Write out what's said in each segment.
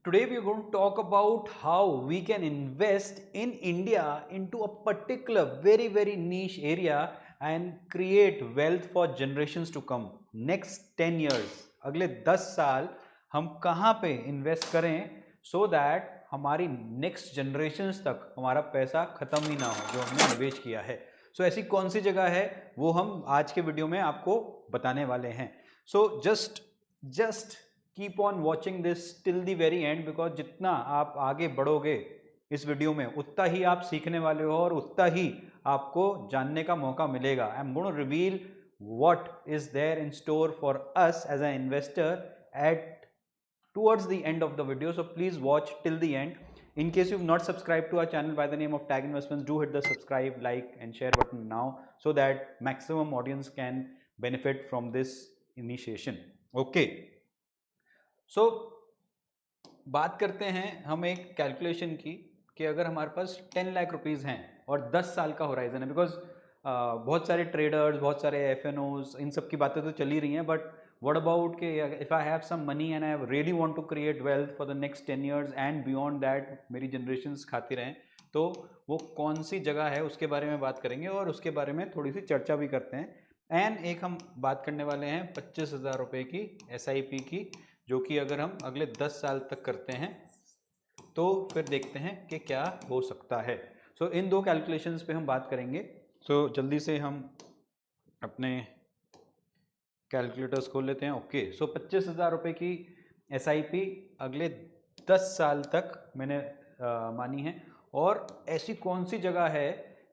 Today we are going to talk about how we can invest in India into a particular very niche area and create wealth for generations to come. Next 10 years, अगले 10 साल हम कहाँ पे invest करें so that हमारी next generations तक हमारा पैसा खत्म ही ना हो जो हमने निवेश किया है. सो ऐसी कौन सी जगह है वो हम आज के वीडियो में आपको बताने वाले हैं. So just keep on watching this till the very and, because जितना आप आगे बढ़ोगे इस वीडियो में उतना ही आप सीखने वाले हो और उतना ही आपको जानने का मौका मिलेगा. I am going to reveal what is there in store for us as an investor at towards the end of the video, so please watch till the end. In case you've not subscribed to our channel by the name of Tag Investments, do hit the subscribe, like and share button now so that maximum audience can benefit from this initiation. Okay, so बात करते हैं हम एक calculation की कि अगर हमारे पास 10 lakh rupees हैं और 10 साल का होराइजन है, बिकॉज बहुत सारे ट्रेडर्स, बहुत सारे एफएनओज, इन सब की बातें तो चल ही रही हैं, बट what about कि if I have some money and I really want to create wealth for the next 10 years and beyond that मेरी generations खाती रहें, तो वो कौन सी जगह है उसके बारे में बात करेंगे और उसके बारे में थोड़ी सी चर्चा भी करते हैं. एंड एक हम बात करने वाले हैं 25,000 रुपये की SIP की, जो कि अगर हम अगले 10 साल तक करते हैं तो फिर देखते हैं कि क्या हो सकता है. सो इन दो कैलकुलेशंस पे हम बात करेंगे. सो जल्दी से हम अपने कैलकुलेटर्स खोल लेते हैं. ओके, सो 25,000 रुपये की SIP अगले 10 साल तक मैंने मानी है. और ऐसी कौन सी जगह है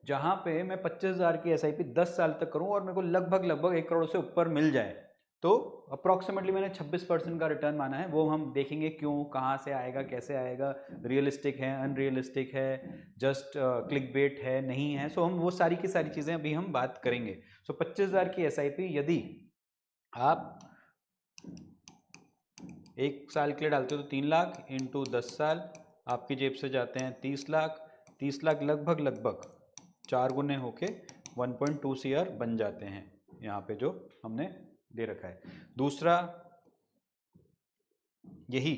जहाँ पे मैं 25,000 की SIP 10 साल तक करूँ और मेरे को लगभग 1 करोड़ से ऊपर मिल जाए. तो अप्रॉक्सीमेटली मैंने 26% का रिटर्न माना है. वो हम देखेंगे क्यों, कहाँ से आएगा, कैसे आएगा, रियलिस्टिक है, अनरियलिस्टिक है, जस्ट क्लिक बेट है, नहीं है. सो हम वो सारी की सारी चीज़ें अभी हम बात करेंगे. सो 25,000 की SIP यदि आप 1 साल के लिए डालते हो तो 3 लाख इंटू 10 साल आपकी जेब से जाते हैं 30 लाख. 30 लाख लगभग 4 गुने होके 1.2 CR बन जाते हैं यहाँ पे जो हमने दे रखा है. दूसरा यही,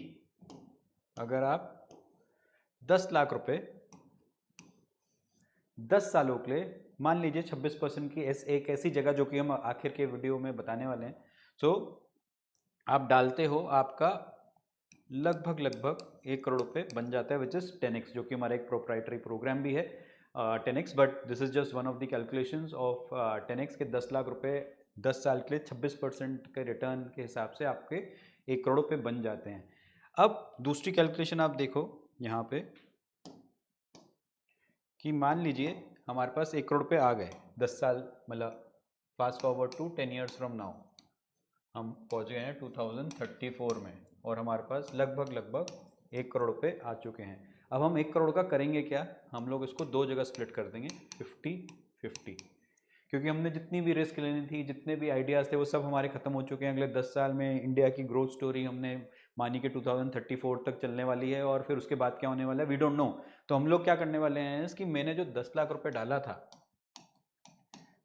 अगर आप 10 लाख रुपए 10 सालों के लिए मान लीजिए 26% की एक ऐसी जगह जो कि हम आखिर के वीडियो में बताने वाले हैं. सो आप डालते हो, आपका लगभग 1 करोड़ रुपए बन जाता है, विच इज 10x, जो कि हमारा एक प्रोप्राइटरी प्रोग्राम भी है 10x. But this is just one of the calculations of 10x के 10 लाख रुपए 10 साल के लिए 26% के रिटर्न के हिसाब से आपके 1 करोड़ रुपए बन जाते हैं. अब दूसरी कैलकुलेशन आप देखो यहाँ पे कि मान लीजिए हमारे पास 1 करोड़ रुपए आ गए 10 साल, मतलब fast forward to 10 years from now हम पहुँच गए हैं 2034 में और हमारे पास लगभग 1 करोड़ रुपए आ चुके हैं. अब हम 1 करोड़ का करेंगे क्या, हम लोग इसको दो जगह स्प्लिट कर देंगे 50-50, क्योंकि हमने जितनी भी रिस्क लेनी थी, जितने भी आइडियाज़ थे, वो सब हमारे ख़त्म हो चुके हैं. अगले 10 साल में इंडिया की ग्रोथ स्टोरी हमने मानी कि 2034 तक चलने वाली है और फिर उसके बाद क्या होने वाला है वी डोंट नो. तो हम लोग क्या करने वाले हैं कि मैंने जो 10 लाख रुपए डाला था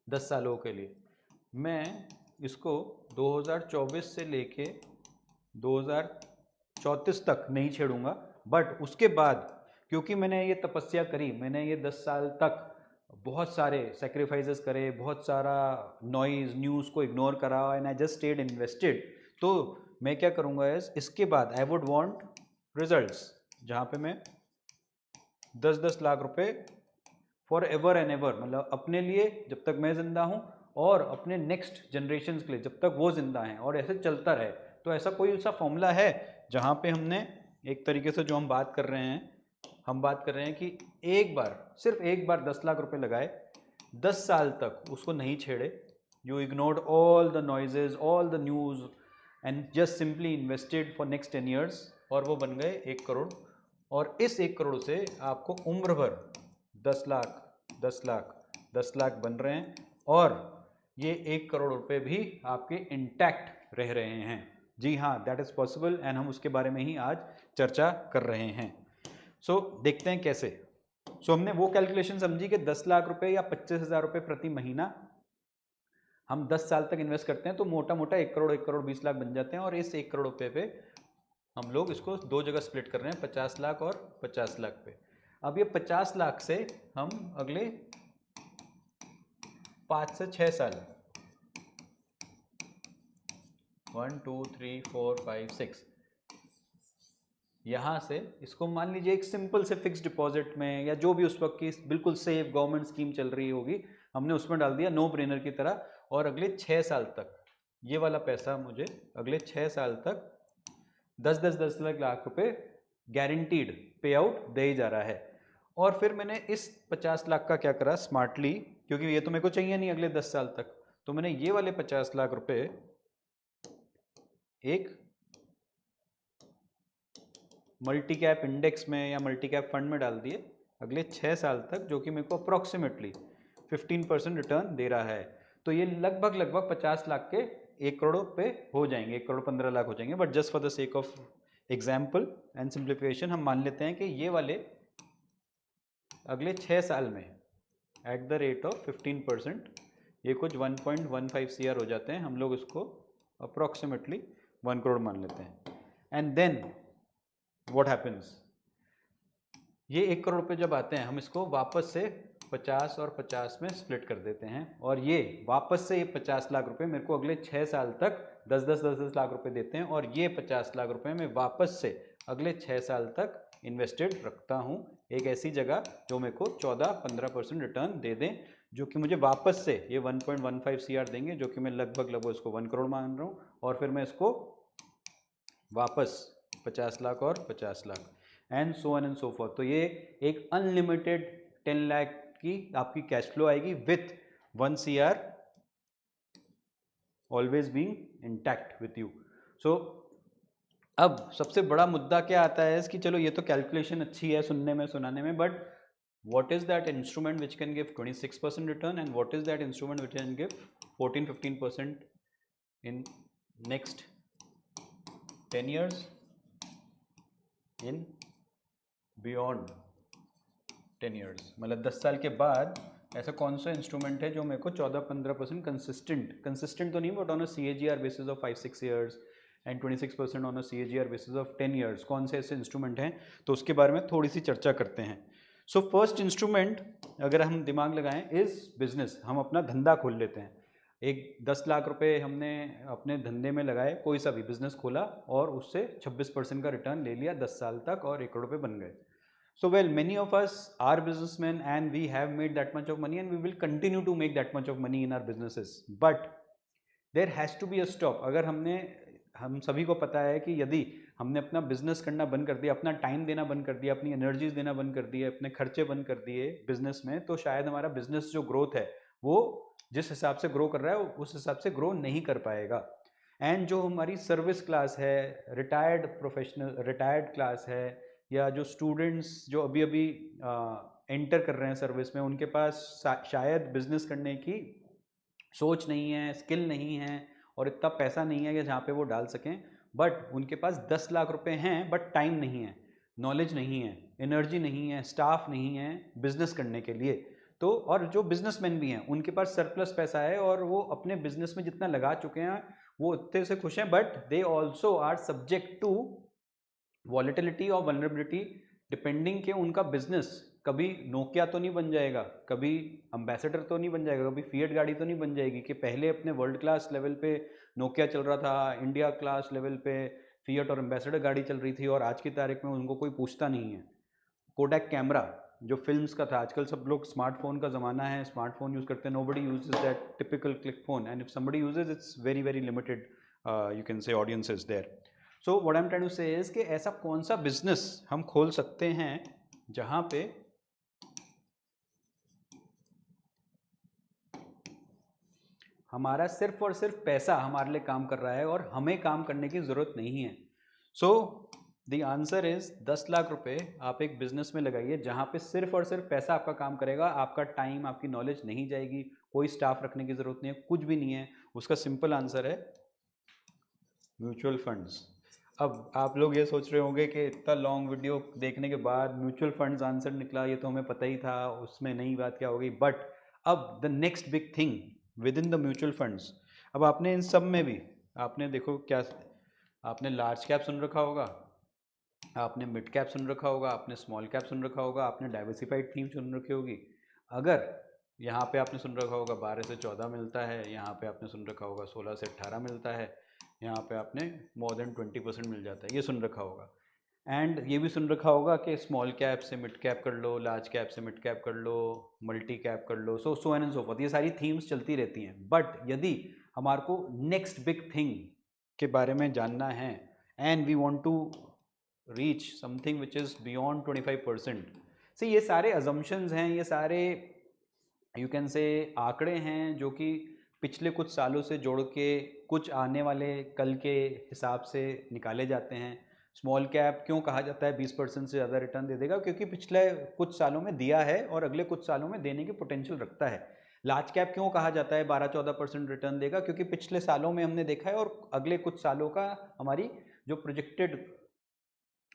10 सालों के लिए, मैं इसको 2024 से लेके 2034 तक नहीं छेड़ूंगा. बट उसके बाद क्योंकि मैंने ये तपस्या करी, मैंने ये 10 साल तक बहुत सारे सेक्रीफाइसेस करे, बहुत सारा नॉइज न्यूज़ को इग्नोर करा and I just stayed invested. तो मैं क्या करूँगा इसके बाद आई वुड वांट रिजल्ट्स, जहाँ पे मैं 10-10 लाख रुपए फॉर एवर एंड एवर, मतलब अपने लिए जब तक मैं ज़िंदा हूँ और अपने नेक्स्ट जनरेशन के लिए जब तक वो ज़िंदा हैं, और ऐसे चलता रहे. तो ऐसा कोई सा फॉर्मूला है जहाँ पे हमने एक तरीके से जो हम बात कर रहे हैं, हम बात कर रहे हैं कि एक बार, सिर्फ एक बार 10 लाख रुपए लगाए, 10 साल तक उसको नहीं छेड़े, you ignored all the noises, all the news and just simply invested for next 10 years, और वो बन गए 1 करोड़. और इस 1 करोड़ से आपको उम्र भर 10 लाख 10 लाख 10 लाख बन रहे हैं और ये 1 करोड़ रुपए भी आपके इंटैक्ट रह रहे हैं. जी हाँ, दैट इज़ पॉसिबल एंड हम उसके बारे में ही आज चर्चा कर रहे हैं. सो देखते हैं कैसे. सो हमने वो कैलकुलेशन समझी कि 10 लाख रुपए या 25,000 रुपये प्रति महीना हम 10 साल तक इन्वेस्ट करते हैं तो मोटा मोटा 1 करोड़ 20 लाख बन जाते हैं. और इस 1 करोड़ रुपए पे हम लोग इसको दो जगह स्प्लिट कर रहे हैं, 50 लाख और 50 लाख पे। अब ये 50 लाख से हम अगले 5 से 6 साल 1 2 3 4 5 6 यहाँ से इसको मान लीजिए एक सिंपल से फिक्स डिपॉजिट में या जो भी उस वक्त की बिल्कुल सेफ गवर्नमेंट स्कीम चल रही होगी, हमने उसमें डाल दिया नो ब्रेनर की तरह। और अगले 6 साल तक ये वाला पैसा मुझे अगले 6 साल तक 10 लाख रुपए गारंटीड पे आउट दे ही जा रहा है। और फिर मैंने इस 50 लाख का क्या करा स्मार्टली, क्योंकि ये तो मेरे को चाहिए नहीं अगले 10 साल तक, तो मैंने ये वाले 50 लाख रुपए एक मल्टी कैप इंडेक्स में या मल्टी कैप फंड में डाल दिए अगले 6 साल तक, जो कि मेरे को अप्रॉक्सीमेटली 15% रिटर्न दे रहा है। तो ये लगभग 50 लाख के 1 करोड़ पे हो जाएंगे, 1 करोड़ 15 लाख हो जाएंगे। But just for the sake of example and simplification हम मान लेते हैं कि ये वाले अगले 6 साल में एट द रेट ऑफ 15% ये कुछ 1.15 CR हो जाते हैं। हम लोग इसको अप्रॉक्सीमेटली 1 करोड़ मान लेते हैं। एंड देन व्हाट हैपन्स, ये 1 करोड़ रुपये जब आते हैं हम इसको वापस से 50 और 50 में स्प्लिट कर देते हैं, और ये वापस से ये 50 लाख रुपए मेरे को अगले 6 साल तक 10 लाख रुपए देते हैं। और ये 50 लाख रुपए मैं वापस से अगले 6 साल तक इन्वेस्टेड रखता हूँ एक ऐसी जगह जो मेरे को 14-15% रिटर्न दे दें, जो कि मुझे वापस से ये 1.15 CR देंगे, जो कि मैं लगभग इसको 1 करोड़ मान रहा हूँ। और फिर मैं इसको वापस 50 लाख और 50 lakh and so on and so forth. तो ये एक अनलिमिटेड 10 लाख की आपकी कैश फ्लो आएगी with 1 CR always being intact with you. So अब सबसे बड़ा मुद्दा क्या आता है कि चलो ये तो कैलकुलेशन अच्छी है सुनने में सुनाने में, but what is that instrument which can give 26% return and what is that instrument which can give 14-15% in next 10 years in beyond 10 years? मतलब 10 साल के बाद ऐसा कौन सा इंस्ट्रूमेंट है जो मेरे को 14-15% कंसिस्टेंट तो नहीं but on a CAGR basis of 5-6 years and 26% on a CAGR basis of 10 years, कौन से ऐसे इंस्ट्रूमेंट हैं? तो उसके बारे में थोड़ी सी चर्चा करते हैं। सो फर्स्ट इंस्ट्रूमेंट अगर हम दिमाग लगाएं इज बिजनेस। हम अपना धंधा खोल लेते हैं, एक 10 लाख रुपए हमने अपने धंधे में लगाए, कोई सा भी बिजनेस खोला और उससे 26% का रिटर्न ले लिया 10 साल तक और 1 करोड़ रुपए बन गए। So well, many of us are businessmen and we have made that much of money and we will continue to make that much of money in our businesses. But there has to be a stop. अगर हम सभी को पता है कि यदि हमने अपना बिजनेस करना बंद कर दिया, अपना टाइम देना बंद कर दिया, अपनी एनर्जीज देना बंद कर दिए, अपने खर्चे बंद कर दिए बिजनेस में, तो शायद हमारा बिजनेस जो ग्रोथ है वो जिस हिसाब से ग्रो कर रहा है उस हिसाब से ग्रो नहीं कर पाएगा। एंड जो हमारी सर्विस क्लास है, रिटायर्ड प्रोफेशनल रिटायर्ड क्लास है, या जो स्टूडेंट्स जो अभी अभी एंटर कर रहे हैं सर्विस में, उनके पास शायद बिजनेस करने की सोच नहीं है, स्किल नहीं है और इतना पैसा नहीं है कि जहाँ पे वो डाल सकें। बट उनके पास 10 लाख रुपए हैं बट टाइम नहीं है, नॉलेज नहीं है, एनर्जी नहीं है, स्टाफ नहीं है बिजनेस करने के लिए। तो और जो बिजनेसमैन भी हैं उनके पास सरप्लस पैसा है और वो अपने बिजनेस में जितना लगा चुके हैं वो उतने से खुश हैं, but they also are subject to volatility और वल्नरेबिलिटी, डिपेंडिंग कि उनका बिजनेस कभी नोकिया तो नहीं बन जाएगा, कभी अम्बेसडर तो नहीं बन जाएगा, कभी फिएट गाड़ी तो नहीं बन जाएगी कि पहले अपने वर्ल्ड क्लास लेवल पे नोकिया चल रहा था, इंडिया क्लास लेवल पे फिएट और अम्बेसडर गाड़ी चल रही थी और आज की तारीख में उनको कोई पूछता नहीं है। कोडैक कैमरा जो फिल्म्स का था, आजकल सब लोग स्मार्टफोन का ज़माना है, स्मार्टफोन यूज़ करते हैं, nobody uses that typical click phone and if somebody uses it's very very limited, you can say audiences there. So what I am trying to say is कि ऐसा कौन सा बिजनेस हम खोल सकते हैं जहां पे हमारा सिर्फ और सिर्फ पैसा हमारे लिए काम कर रहा है और हमें काम करने की ज़रूरत नहीं है। So the answer is 10 lakh रुपए आप एक बिजनेस में लगाइए जहां पे सिर्फ और सिर्फ पैसा आपका काम करेगा, आपका टाइम आपकी नॉलेज नहीं जाएगी, कोई स्टाफ रखने की ज़रूरत नहीं है, कुछ भी नहीं है। उसका सिंपल आंसर है म्यूचुअल फंड्स। अब आप लोग ये सोच रहे होंगे कि इतना लॉन्ग वीडियो देखने के बाद म्यूचुअल फंड्स आंसर निकला, ये तो हमें पता ही था, उसमें नई बात क्या होगी। बट अब the next big thing with in the mutual funds, अब आपने इन सब में भी आपने देखो क्या, आपने लार्ज कैप सुन रखा होगा, आपने मिड कैप सुन रखा होगा, आपने स्मॉल कैप सुन रखा होगा, आपने डाइवर्सिफाइड थीम सुन रखी होगी। अगर यहाँ पे आपने सुन रखा होगा 12 से 14 मिलता है, यहाँ पे आपने सुन रखा होगा 16 से 18 मिलता है, यहाँ पे आपने मोर देन 20% मिल जाता है, ये सुन रखा होगा। एंड ये भी सुन रखा होगा कि स्मॉल कैप से मिड कैप कर लो, लार्ज कैप से मिड कैप कर लो, मल्टी कैप कर लो, सो एंड सो फोर्थ, ये सारी थीम्स चलती रहती हैं। बट यदि हमारे को नेक्स्ट बिग थिंग के बारे में जानना है and we want to reach something which is beyond 25%, से ये सारे अजम्पशंस हैं, ये सारे यू कैन से आंकड़े हैं जो कि पिछले कुछ सालों से जोड़ के कुछ आने वाले कल के हिसाब से निकाले जाते हैं। स्मॉल कैप क्यों कहा जाता है 20% से ज़्यादा रिटर्न दे देगा? क्योंकि पिछले कुछ सालों में दिया है और अगले कुछ सालों में देने की पोटेंशियल रखता है। लार्ज कैप क्यों कहा जाता है 12-14% रिटर्न देगा? क्योंकि पिछले सालों में हमने देखा है और अगले कुछ सालों का हमारी जो प्रोजेक्टेड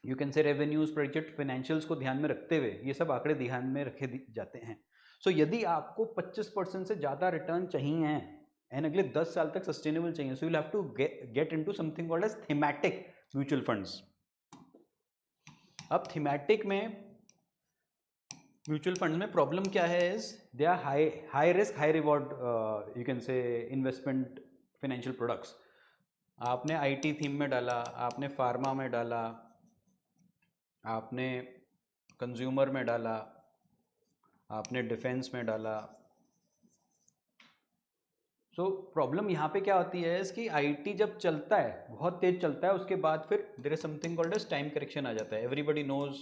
यू कैन से रेवेन्यूज, प्रोजेक्ट फाइनेंशियल्स को ध्यान में रखते हुए ये सब आंकड़े ध्यान में रखे जाते हैं। सो यदि आपको 25% से ज़्यादा रिटर्न चाहिए हैं एंड अगले 10 साल तक सस्टेनेबल चाहिए, so you have to get into something called as thematic mutual funds. अब थीमेटिक में म्यूचुअल फंड में प्रॉब्लम क्या है? Is they are high risk high reward you can say investment financial products. आपने आईटी थीम में डाला, आपने pharma में डाला, आपने कंज्यूमर में डाला, आपने डिफेंस में डाला। सो प्रॉब्लम यहाँ पे क्या होती है इसकी, आईटी जब चलता है बहुत तेज चलता है, उसके बाद फिर there is something called age time correction आ जाता है। एवरीबडी नोज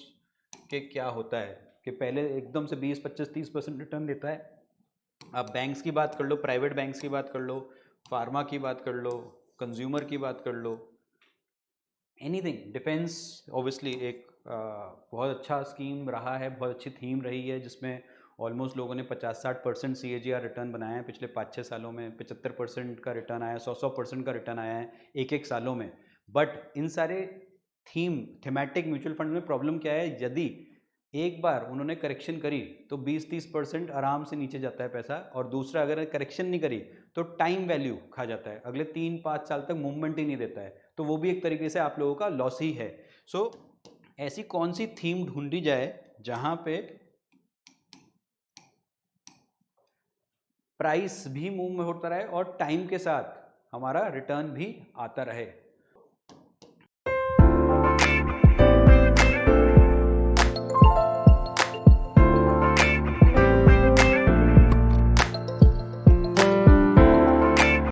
कि क्या होता है कि पहले एकदम से 20, 25, 30% रिटर्न देता है। आप बैंक्स की बात कर लो, प्राइवेट बैंक्स की बात कर लो, फार्मा की बात कर लो, कंज्यूमर की बात कर लो, एनीथिंग। डिफेंस ऑब्वियसली एक बहुत अच्छा स्कीम रहा है, बहुत अच्छी थीम रही है, जिसमें ऑलमोस्ट लोगों ने 50-60% CAGR रिटर्न बनाया है पिछले 5-6 सालों में। 75% का रिटर्न आया, 100% का रिटर्न आया है एक सालों में। बट इन सारे थीमेटिक म्यूचुअल फंड में प्रॉब्लम क्या है, यदि एक बार उन्होंने करेक्शन करी तो 20-30% आराम से नीचे जाता है पैसा, और दूसरा अगर करेक्शन नहीं करी तो टाइम वैल्यू खा जाता है, अगले 3-5 साल तक मूवमेंट ही नहीं देता है, तो वो भी एक तरीके से आप लोगों का लॉस ही है। सो ऐसी कौन सी थीम ढूंढी जाए जहां पे प्राइस भी मूव में होता रहे और टाइम के साथ हमारा रिटर्न भी आता रहे।